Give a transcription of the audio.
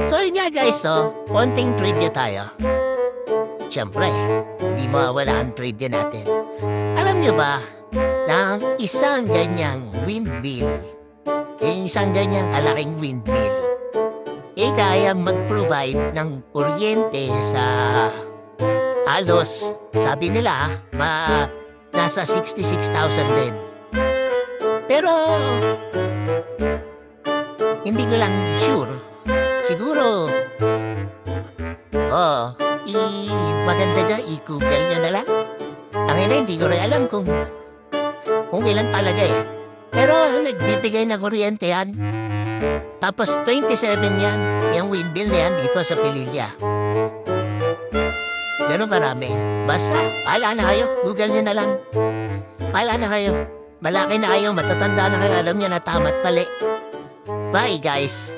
So yun nga guys, no? Konting trivia tayo. Siyempre, di mawawala ang trivia natin. Alam nyo ba na ang isang ganyang windmill, yung isang ganyang kalaking windmill, kaya mag-provide ng kuryente sa halos, sabi nila, nasa 66,000 din. Pero, hindi ko lang sure. Siguro, maganda dyan, i-google nyo na lang. Tangina, hindi ko rin alam kung ilan talaga eh. Pero, nagbibigay na kuryente yan. Tapos, 27 yan, yung windmill na yan dito sa Pililla. Ganun karami. Basta, paala na kayo. Google nyo na lang. Paala na kayo. Malaki na kayo, matatanda na kayo. Alam nyo na tama't mali. Bye, guys.